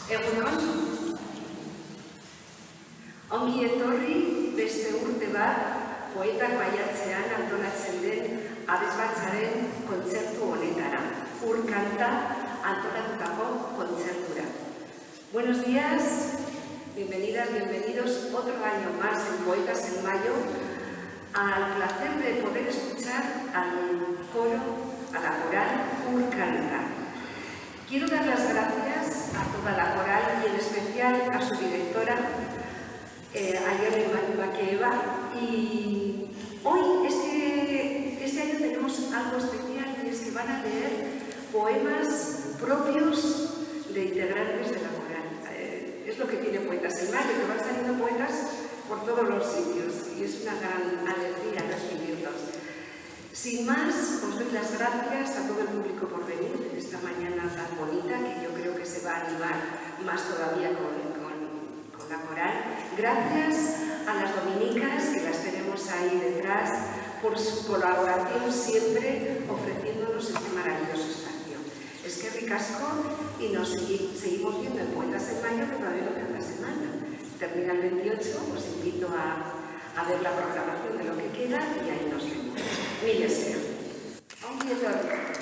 Egunon, ongi etorri beste urte bat poetak maiatzean antolatzen den abesbatzaren kontzertu honetara, Urkanta antolatutako kontzertura. Buenos días, bienvenidas, bienvenidos otro año más en Poetas en Mayo, al placer de poder escuchar al coro, a la coral Urkanta. Quiero dar las gracias a toda la coral y en especial a su directora, Ayane Makeeva. Y hoy, este año tenemos algo especial y es que van a leer poemas propios de integrantes de la coral. Es lo que tiene Poetas en Mayo, que van saliendo poetas por todos los sitios y es una gran alegría recibirlos. Sin más, os doy las gracias a todo el público por venir esta mañana tan bonita, que yo creo que se va a animar más todavía con la coral. Gracias a las dominicas, que las tenemos ahí detrás, por su colaboración siempre ofreciéndonos este maravilloso espacio. Es que ricasco y nos seguimos viendo en Poetas en Mayo, que todavía no queda una semana. Termina el 28, os invito a ver la programación de lo que queda y ahí nos vemos. Mila esker. Ongi etorri.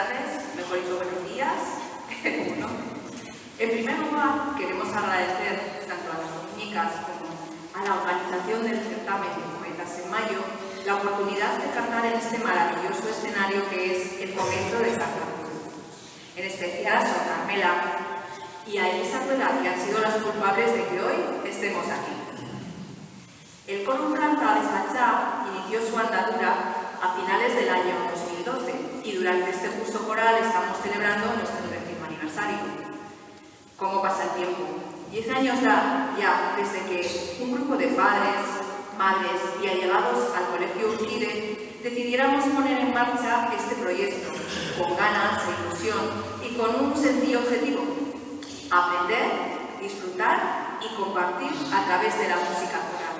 tardes, mejor dicho, buenos días. Bueno, en primer lugar, queremos agradecer tanto a las dominicas como a la organización del certamen de Poetas en Mayo la oportunidad de cantar en este maravilloso escenario que es el convento de Santa Cruz. En especial a Sor Carmela y a Elisa Rueda, que han sido las culpables de que hoy estemos aquí. El coro Uncanta Despachá inició su andadura a finales del año 2012 y durante este curso coral estamos celebrando nuestro 10º aniversario. ¿Cómo pasa el tiempo? 10 años ya desde que un grupo de padres, madres y allegados al Colegio Urquide decidiéramos poner en marcha este proyecto con ganas e ilusión y con un sencillo objetivo: aprender, disfrutar y compartir a través de la música coral.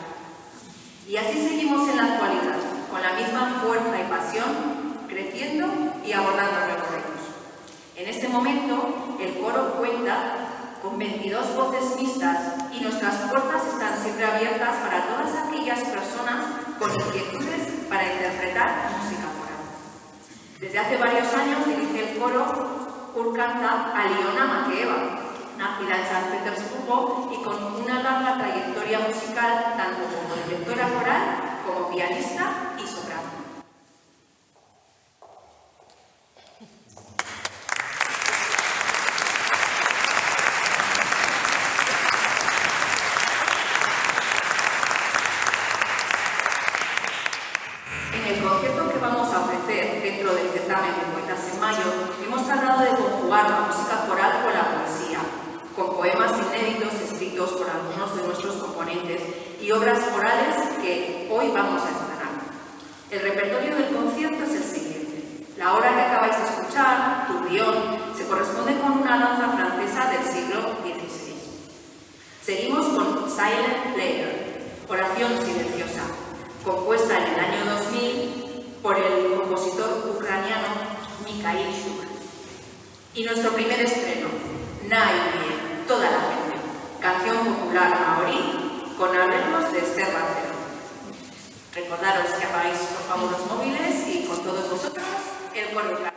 Y así seguimos en la actualidad, con la misma fuerza y pasión, creciendo y abordando nuevos retos. En este momento, el coro cuenta con 22 voces mixtas y nuestras puertas están siempre abiertas para todas aquellas personas con inquietudes para interpretar música coral. Desde hace varios años dirige el coro Urcanta Aliona Makeyeva, nacida en San Petersburgo y con una larga trayectoria musical tanto como directora coral como pianista y soprano. En el concierto que vamos a ofrecer dentro del certamen de Poetas en Mayo, hemos tratado de conjugar la música coral con la poesía, con poemas inéditos escritos por algunos de nuestros componentes y obras corales que hoy vamos a estrenar. El repertorio del concierto es el siguiente. La obra que acabáis de escuchar, Tourbillon, se corresponde con una danza francesa del siglo XVI. Seguimos con Silent Prayer, oración silenciosa, compuesta en el año 2000 por el compositor ucraniano Mikhail Shuk. Y nuestro primer estreno, Naivie, toda la gente, canción popular maorí con arreglos de Esther Barcelo. Recordaros que apagáis por favor los móviles y con todos vosotros el coro Uncanta.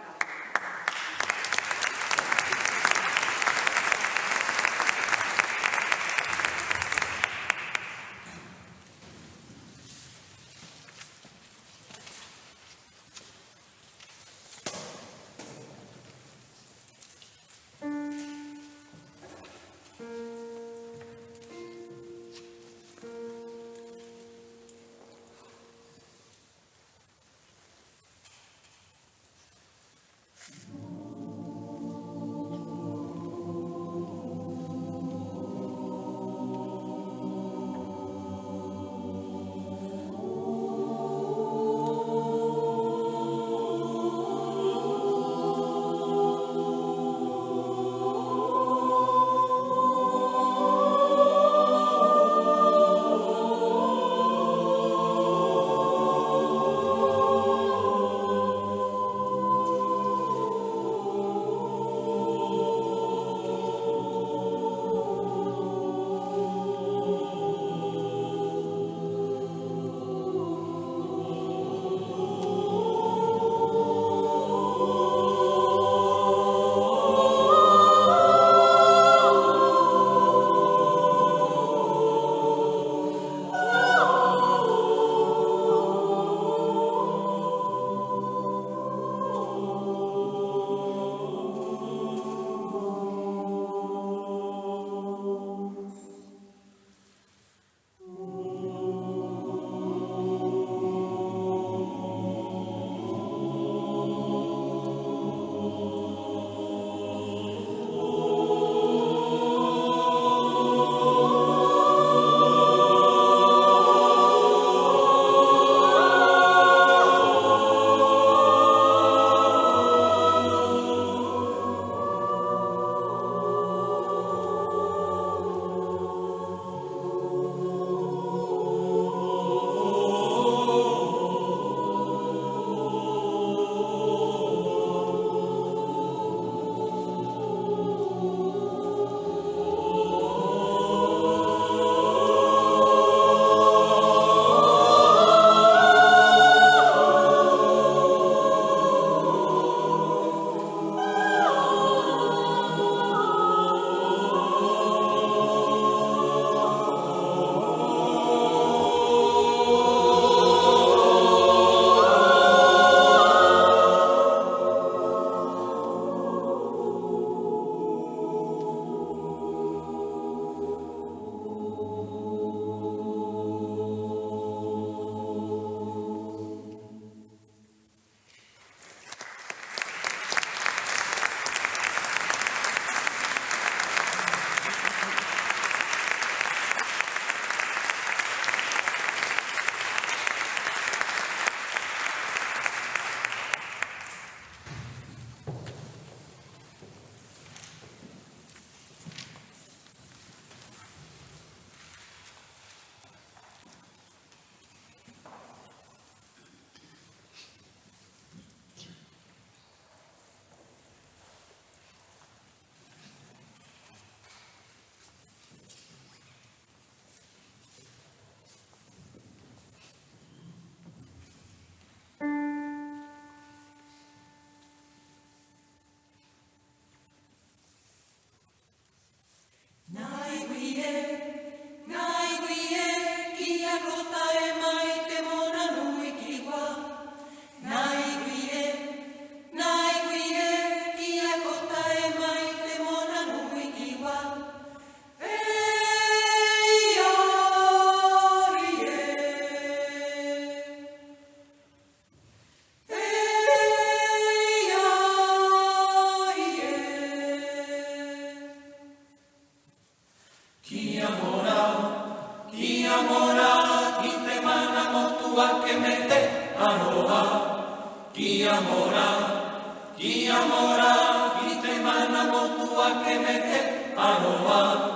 motua que mete aroa, ki amora, ki te mana motua que mete aroa.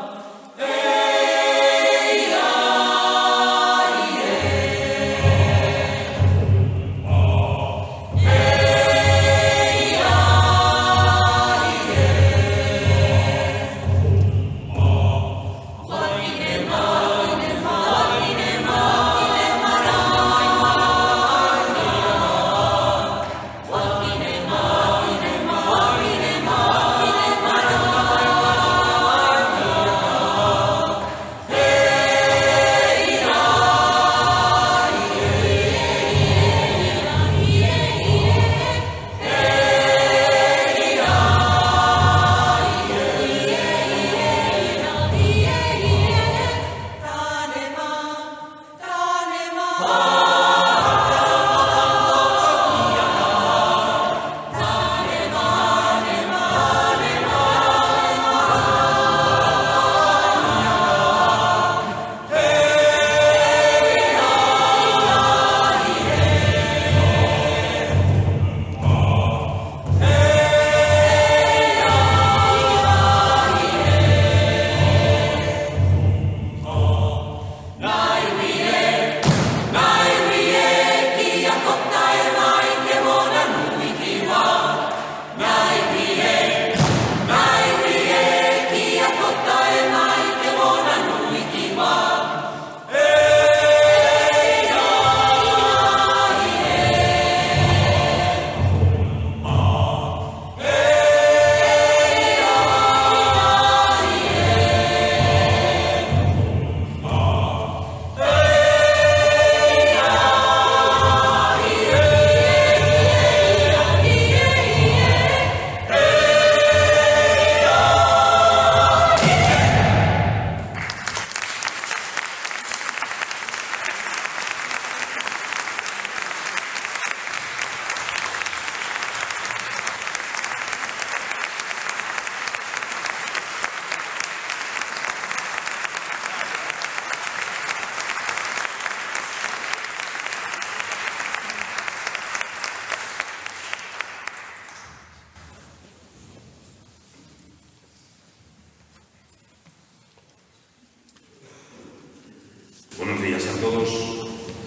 Buenos días a todos.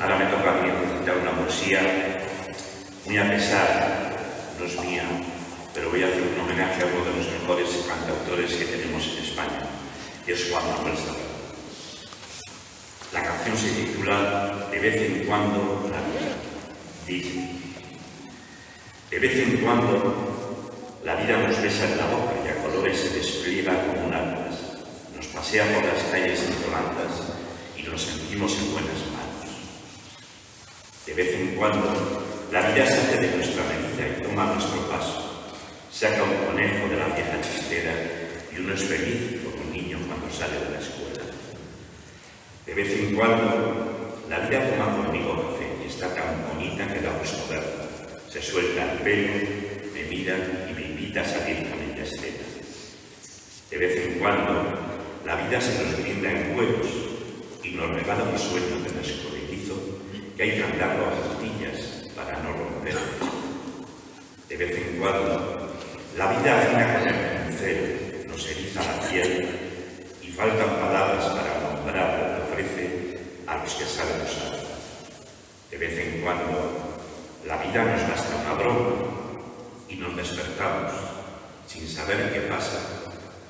Ahora me toca a mí recitar una poesía muy a pesar, no es mía, pero voy a hacer un homenaje a uno de los mejores cantautores que tenemos en España, que es Juan Manuel Serrat. La canción se titula De vez en cuando la vida. Dice: de vez en cuando la vida nos besa en la boca y a colores se despliega como un atlas, nos pasea por las calles intolantes y nos sentimos en buenas manos. De vez en cuando, la vida se hace de nuestra medida y toma nuestro paso. Saca un conejo de la vieja chistera y uno es feliz como un niño cuando sale de la escuela. De vez en cuando, la vida toma conmigo café y está tan bonita que da gusto verla. Se suelta el pelo, me mira y me invita a salir con ella a escena. De vez en cuando, la vida se nos brinda en juegos y nos regala un sueño de escurridizo que hay que andarlo a pastillas para no romperlo. De vez en cuando, la vida afina con el pincel, nos eriza la piel y faltan palabras para nombrar lo que ofrece a los que saben usar. De vez en cuando, la vida nos gasta una broma y nos despertamos sin saber qué pasa,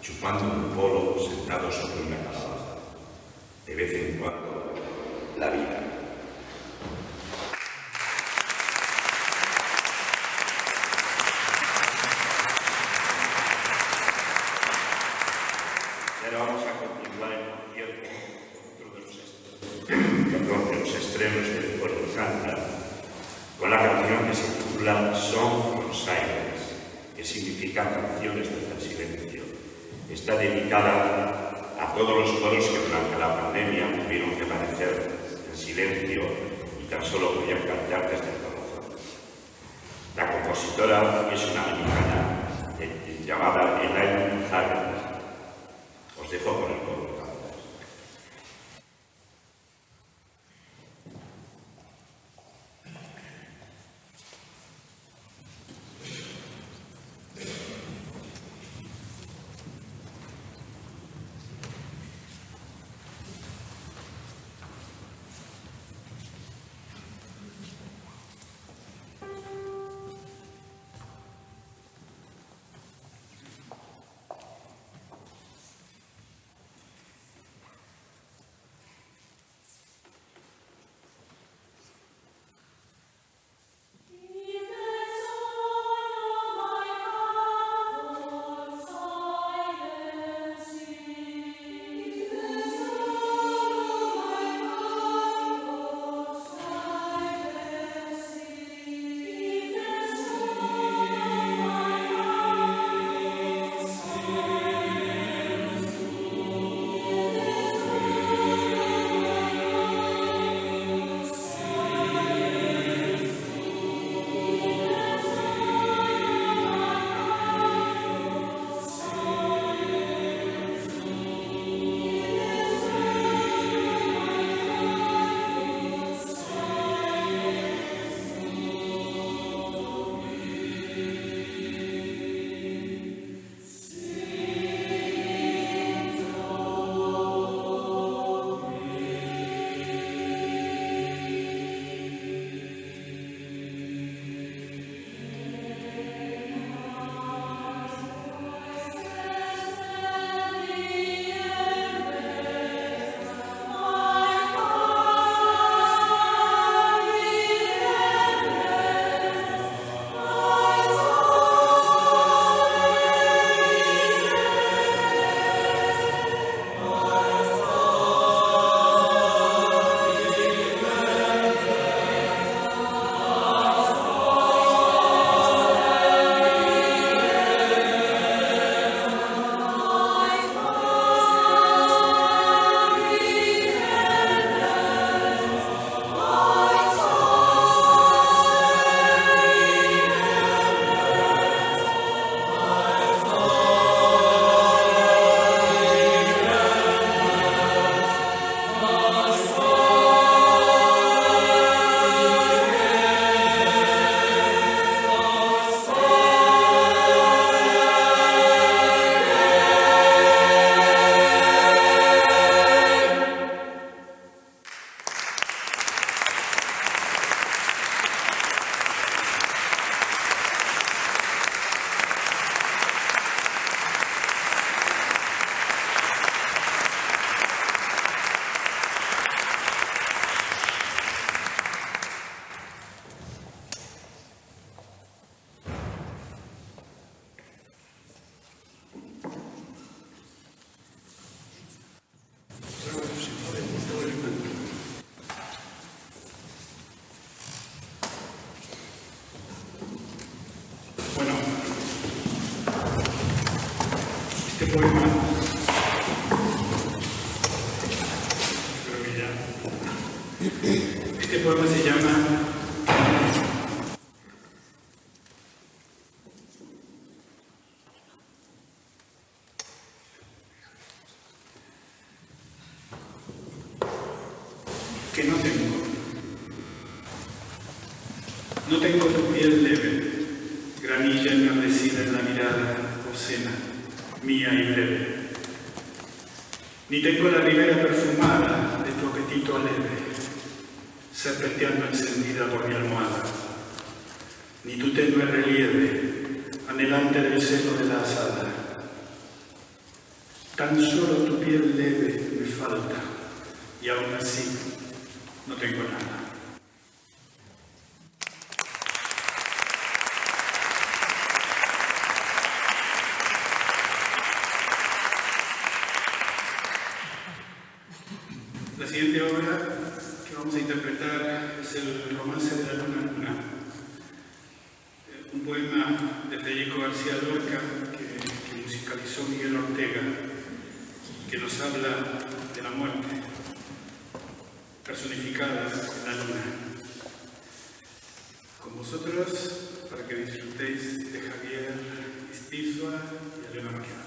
chupando un polo sentado sobre una calabaza. De vez en cuando, la vida. Y ahora vamos a continuar el concierto con otro de los estrenos del Pueblo Santa, con la canción que se titula Song from Silence, que significa canciones desde el silencio. Está dedicada a todos los coros que durante la pandemia tuvieron que permanecer en silencio y tan solo podían cantar desde el corazón. La compositora es una americana llamada Elaine Harris. Os dejo con el coro. poema, este poema se llama que no tengo. No tengo tu piel leve, granilla enardecida en la mirada obscena, mía y breve. Ni tengo la ribera perfumada de tu apetito aleve, serpenteando encendida por mi almohada. Ni tu tenue relieve, anhelante del seno de la asada. Tan solo tu piel leve me falta, y aún así no tengo nada. La siguiente obra que vamos a interpretar es el Romance de la Luna Luna, un poema de Federico García Lorca que musicalizó Miguel Ortega, que nos habla de la muerte personificada en la luna. Con vosotros, para que disfrutéis de Javier Istizua y Elena Maqueda.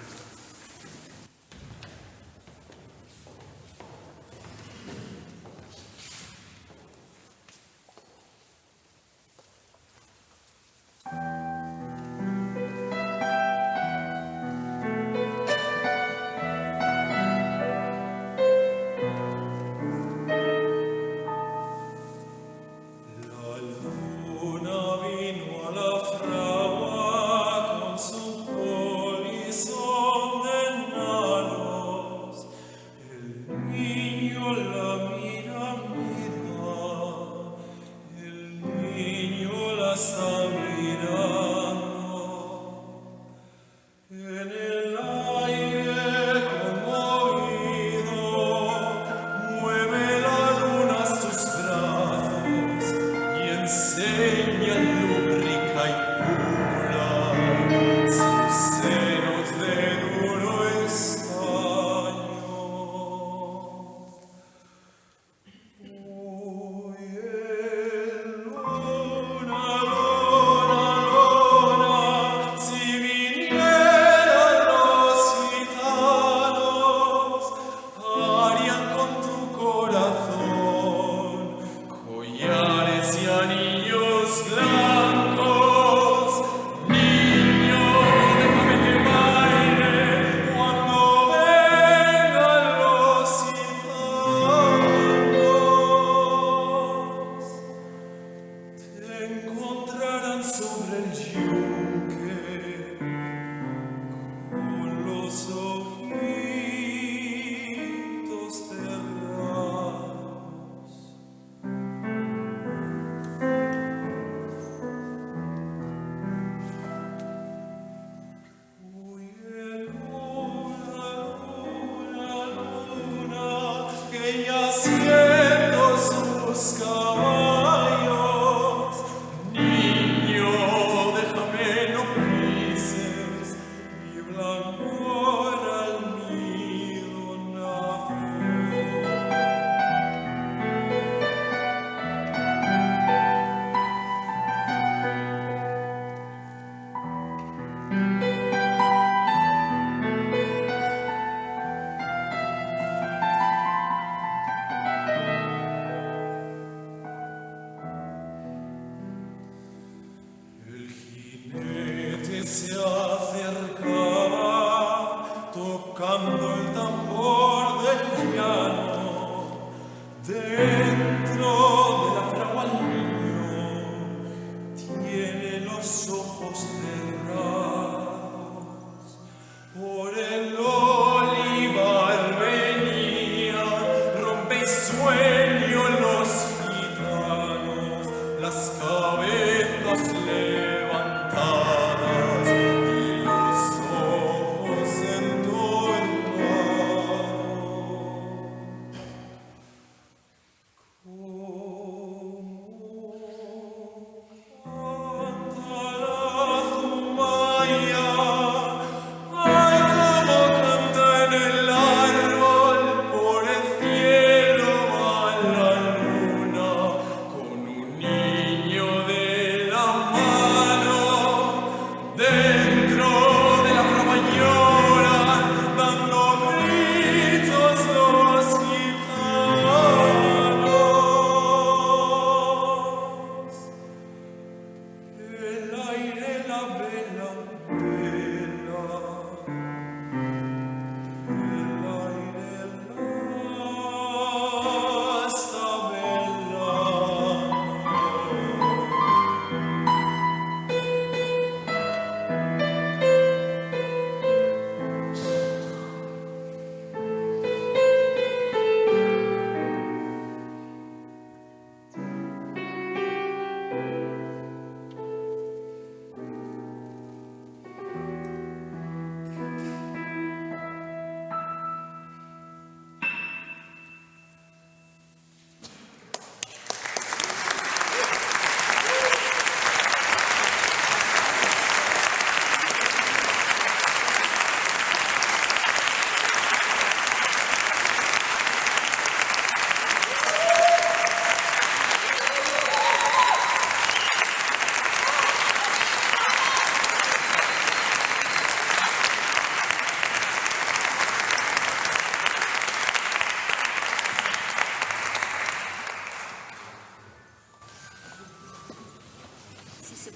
Ay, como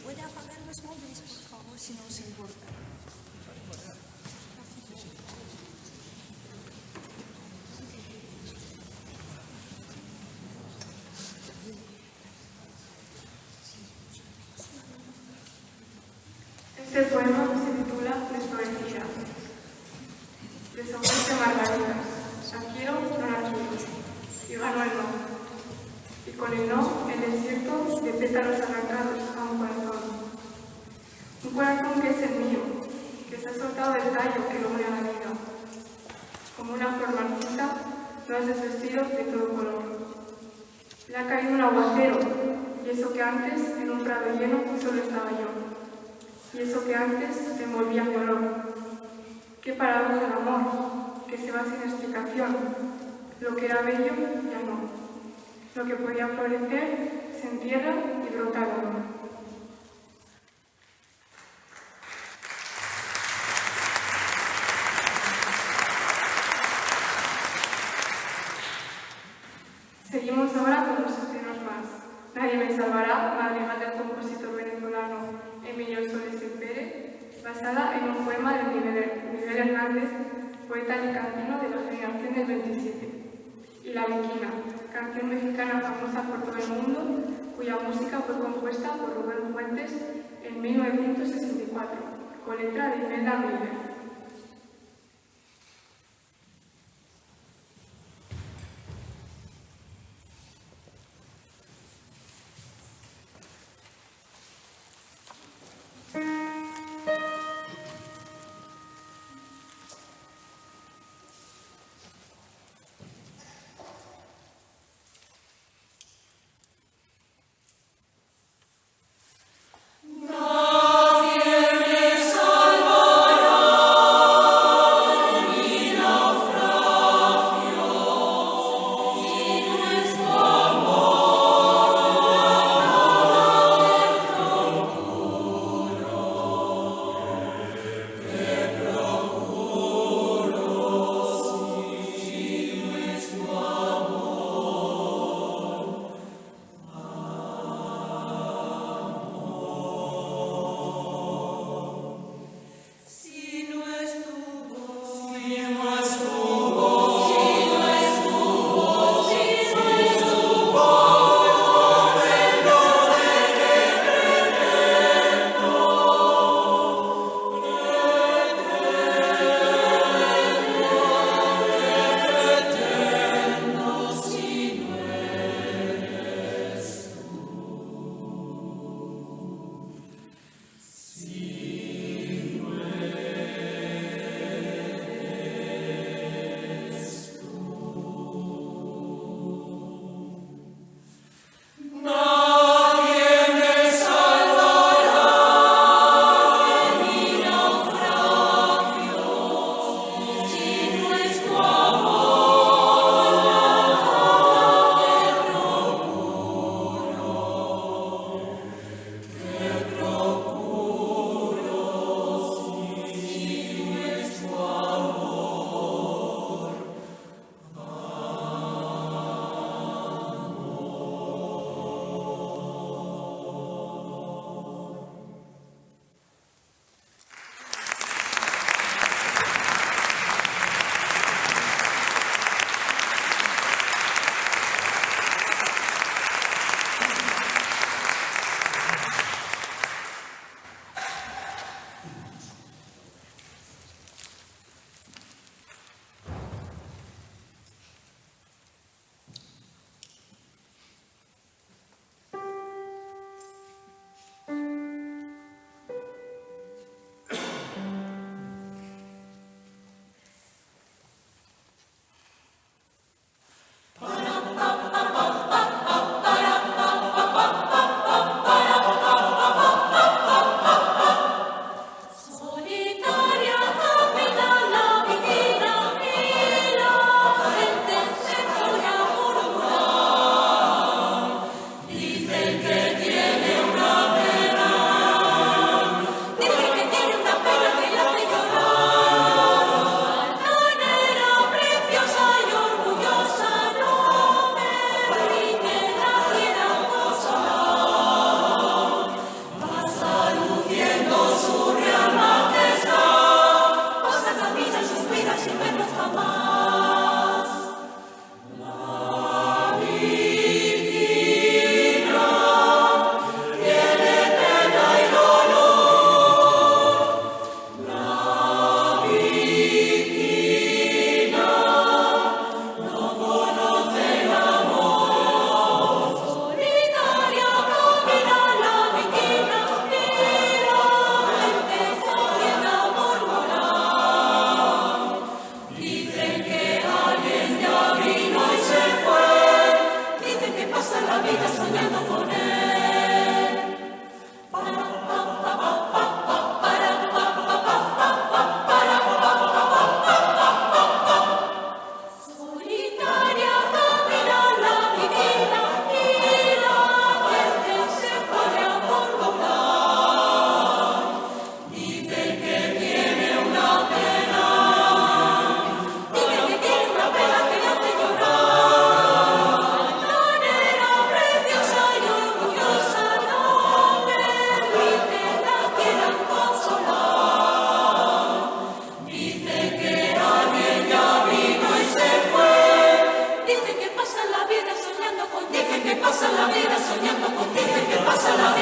¿Puede apagar los móviles, por favor, si no os importa? Este poema se titula Desprotegida. Desahogarse margaritas. La quiero, no la quiero. Y gano el no. Y con el no, el desierto de pétalos arrancados a un corazón. Un corazón que es el mío, que se ha soltado del tallo que lo une a la vida. Como una flor marchita, no es desvestido de todo color. Le ha caído un aguacero, y eso que antes, en un prado lleno, solo estaba yo. Y eso que antes te envolvía mi olor. Qué paradoja el amor, que se va sin explicación. Lo que era bello, ya no. Lo que podía florecer, se entierra y brota el amor. Seguimos ahora con dos estrenos más. Nadie me salvará, madrigal del compositor venezolano Emilio Soles Pérez, basada en un poema de Miguel Hernández, poeta alicantino de la generación del 27. Y La Viquina, canción mexicana famosa por todo el mundo, cuya música fue compuesta por Rubén Fuentes en 1964, con letra de Imelda Miller. Nadie me salvará.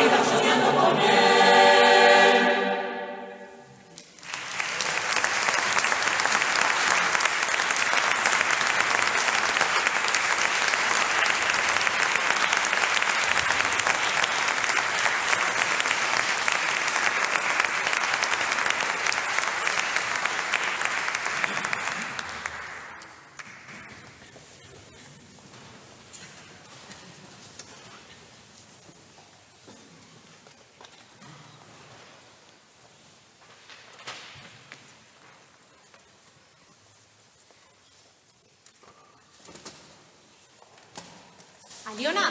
vida soñando con él. Aliona,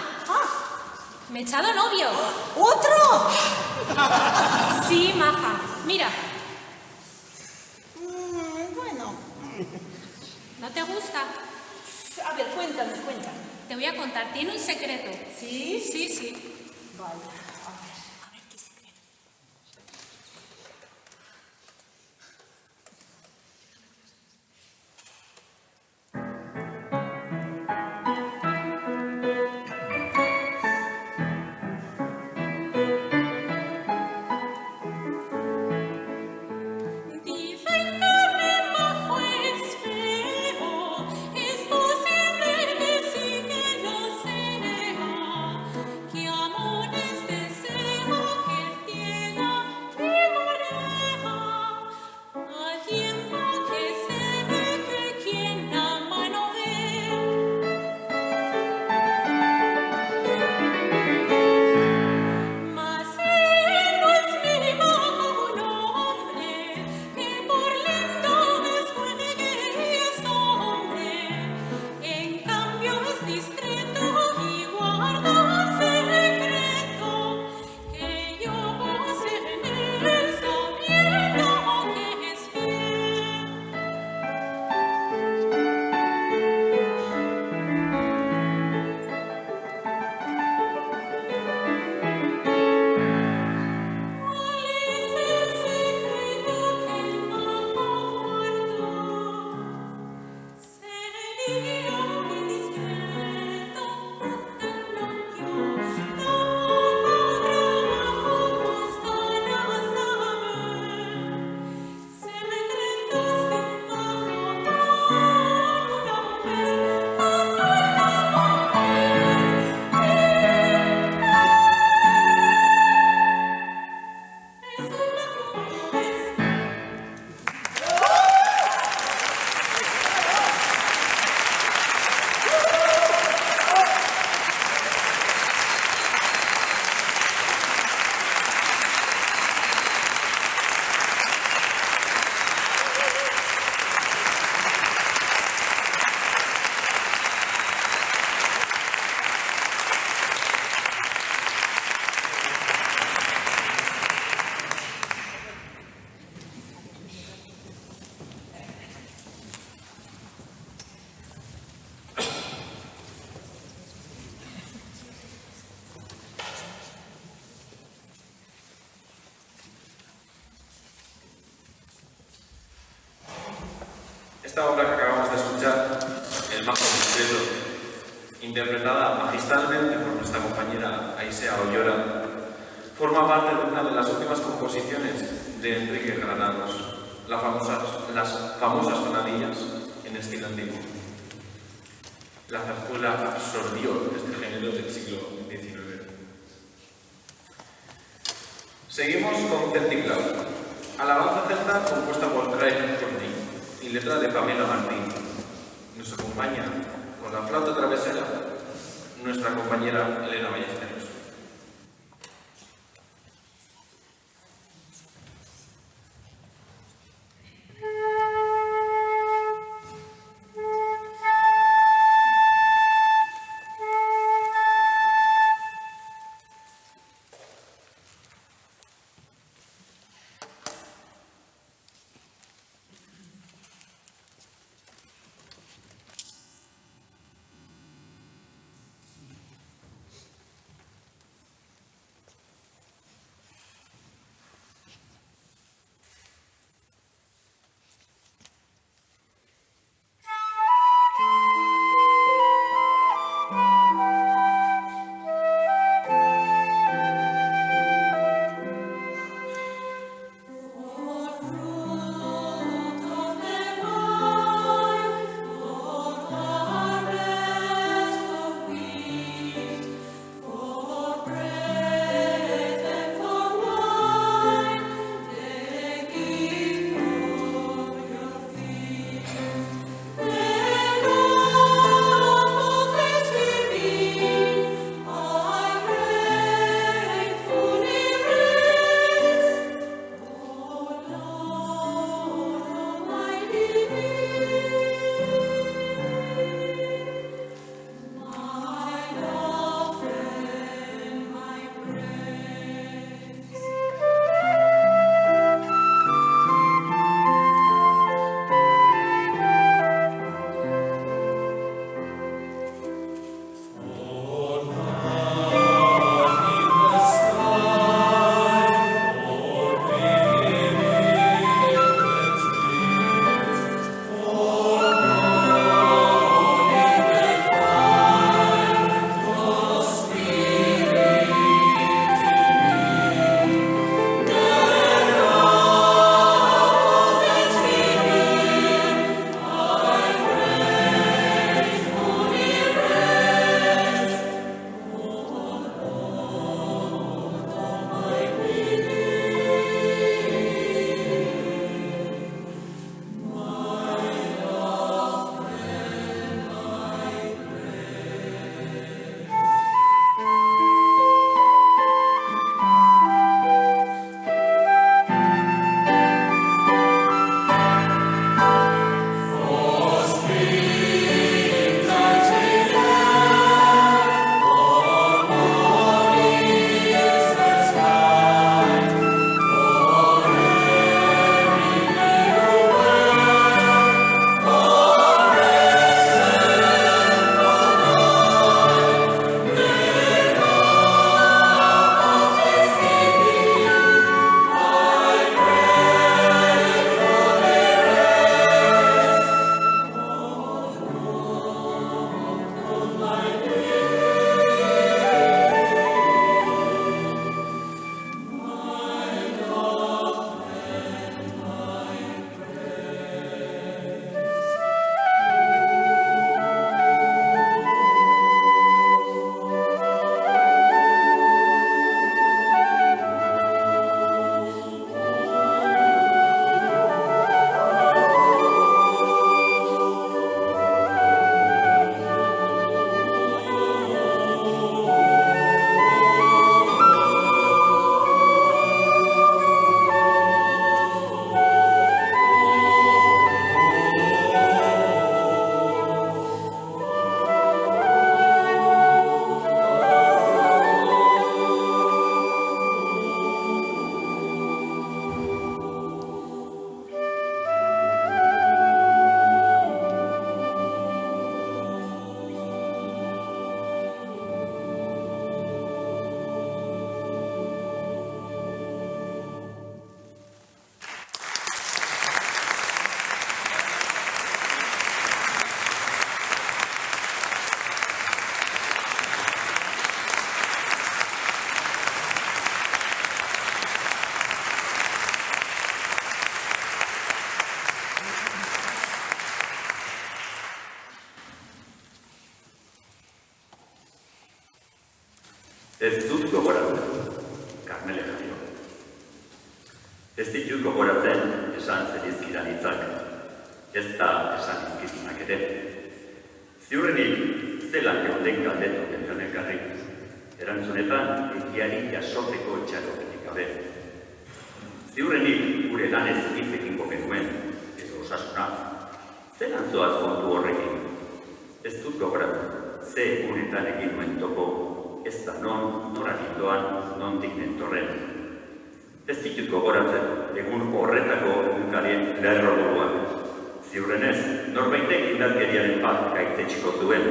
me he echado novio. ¿Otro? Sí, maja. Mira, Bueno. ¿no te gusta? A ver, cuéntame. Te voy a contar, tiene un secreto. ¿Sí? Sí. Vale. A ver qué secreto. Dicen que mi majo es feo, es posible que sí que lo sea, que amor es deseo que ciega y morea, al tiempo que se ve que quien ama no ve. Mas él no es mi mago un hombre, que por lindo desjuegue es hombre, en cambio es discreto y guarda un secreto, que yo poseo en él sabiendo que es fiel. ¿Cuál es el secreto que el mago guardó? Sería muy discreto contarlo yo. Tampoco trabajo costará saber secretos de un mago con una mujer. Tanto el amor es el mago es. Esta obra que acabamos de escuchar, El mago discreto, interpretada magistralmente por nuestra compañera Aisea Ollora, forma parte de una de las últimas composiciones de Enrique Granados, las famosas tonadillas en estilo antiguo. La zarzuela absorbió este género del siglo XIX. Seguimos con Celtic Love, alabanza celta compuesta por Craig Courtney y letra de Pamela Martín. Nos acompaña con la flauta travesera nuestra compañera Elena Ballesteros. Karmele jaio. Ez ditut gogoratzen esan zerizkidan hitzak, ez da esan izkizunak ere. Ziurrenik, zelan geuden galdetu denionekarri, erantzunetan egiari jasotzeko itxaropenik gabe. Ziurrenik gure lanez hitzekin genuen, edo osasunaz, zelan zoaz kontu horrekin. Ez dut gogoratzen, ze unetan egin nuen topo, ez da non, nora nindoan, nondik nentorren. Ez ditut gogoratzen, egun horretako egunkarien lerroburuak. Ziurrenez, norbaitek indarkeriaren bat gaitzetxiko zuen,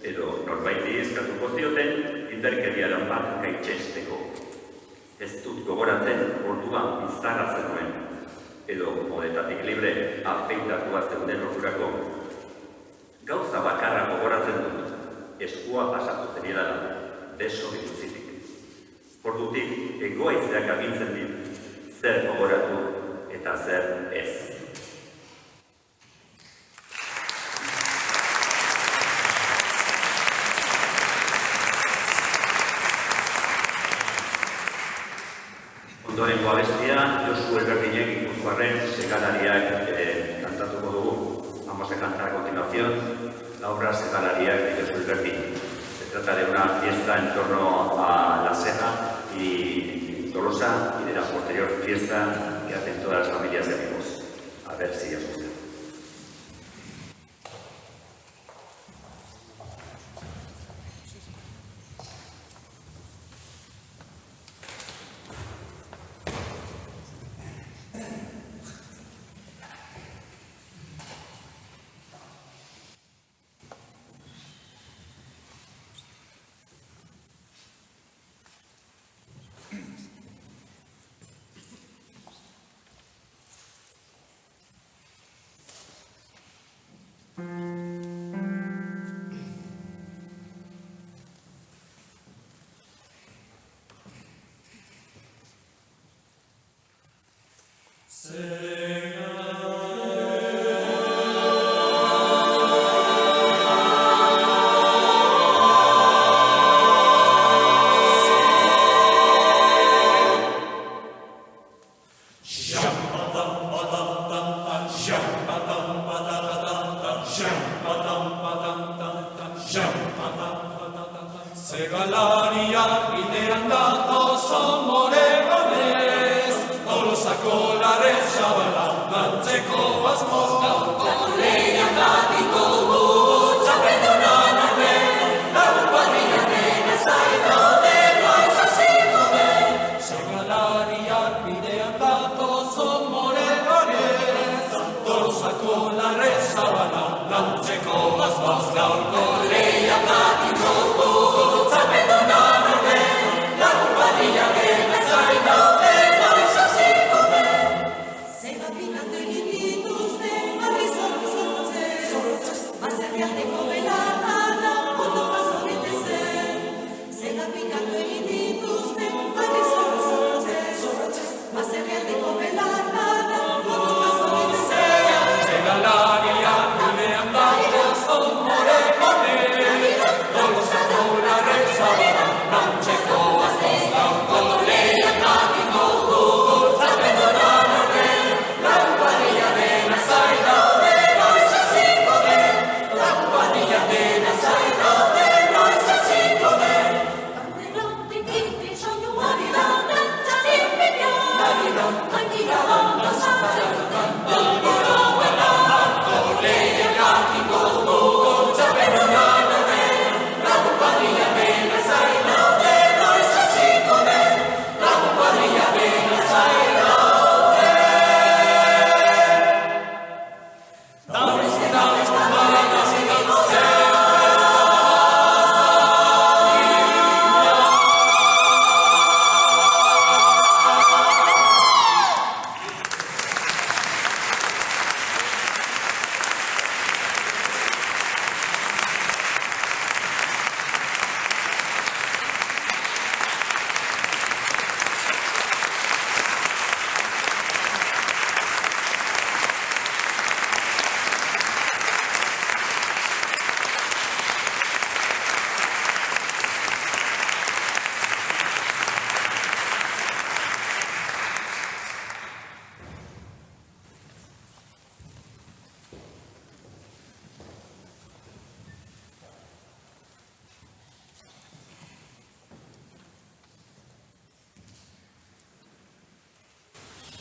edo norbaiti eskatuko zioten indarkeriaren bat gaitxesteko. Ez dut gogoratzen orduan bizarra zenuen, edo modetatik libre afeitatua zeuden ordurako. Gauza bakarra gogoratzen dut, eskua pasatu zeniedala, deso bituzitik. Ordutik, egoaizeak agintzen dit, zer gogoratu eta zer ez. Ondorengo abestia, Josu Elberdinek Gipuzkoarren segalariak kantatuko dugu. Vamos a cantar a continuación la obra Segalariak de Josu Elberdin. Se trata de una fiesta en torno a la Sega y Tolosa y de la posterior fiesta que hacen todas las familias de amigos. A ver si os gusta. Segalariak bidean datoz amore babes, Tolosako larez zabal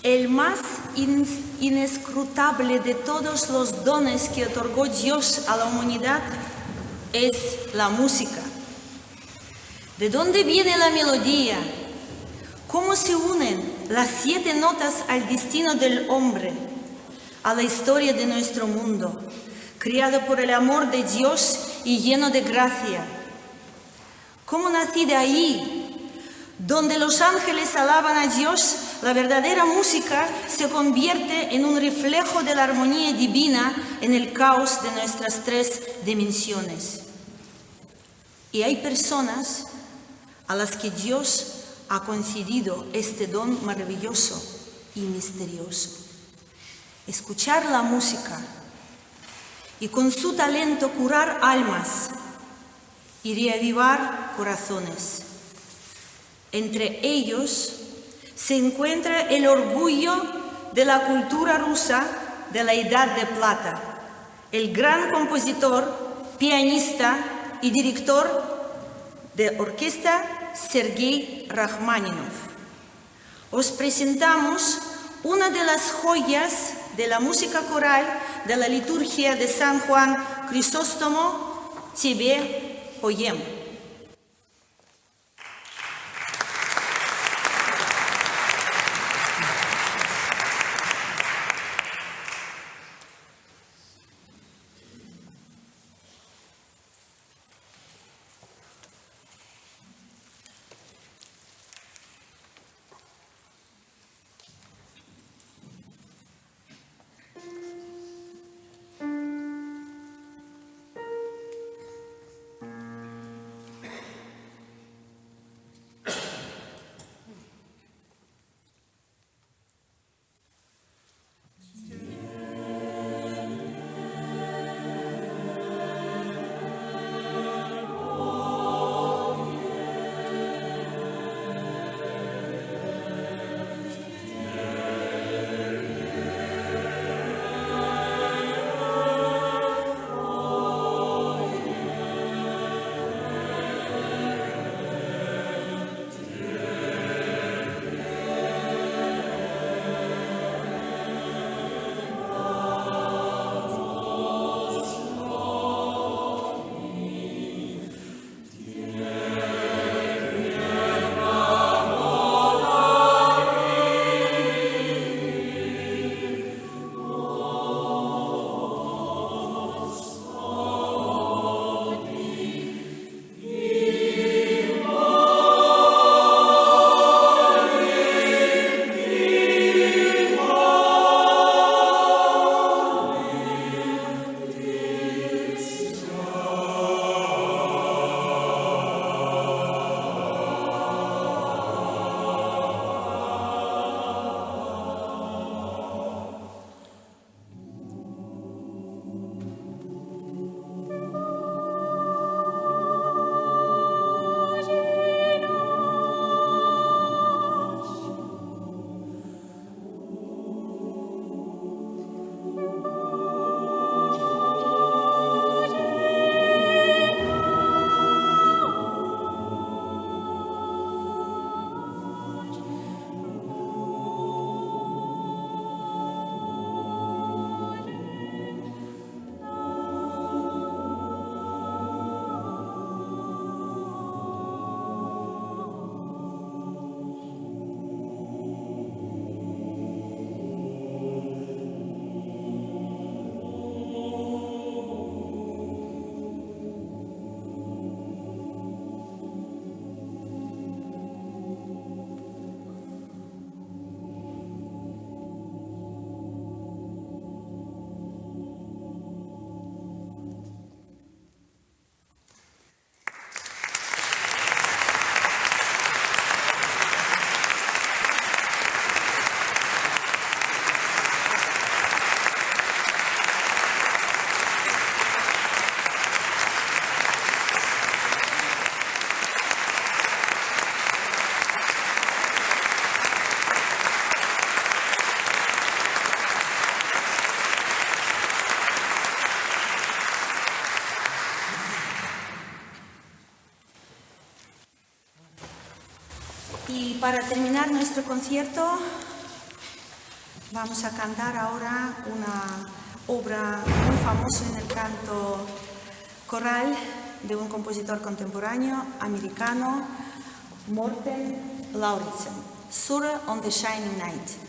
El más inescrutable de todos los dones que otorgó Dios a la humanidad es la música. ¿De dónde viene la melodía? ¿Cómo se unen las 7 notas al destino del hombre, a la historia de nuestro mundo, creado por el amor de Dios y lleno de gracia? ¿Cómo nací de ahí? Donde los ángeles alaban a Dios, la verdadera música se convierte en un reflejo de la armonía divina en el caos de nuestras 3 dimensiones. Y hay personas a las que Dios ha concedido este don maravilloso y misterioso. Escuchar la música y con su talento curar almas y reavivar corazones. Entre ellos se encuentra el orgullo de la cultura rusa de la Edad de Plata, el gran compositor, pianista y director de orquesta Sergei Rachmaninov. Os presentamos una de las joyas de la música coral de la liturgia de San Juan Crisóstomo, Тебе поем. Y para terminar nuestro concierto, Vamos a cantar ahora una obra muy famosa en el canto coral de un compositor contemporáneo americano, Morten Lauridsen, Sur on the Shining Night.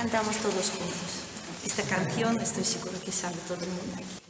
cantamos todos juntos. Esta canción estoy seguro que sabe todo el mundo aquí.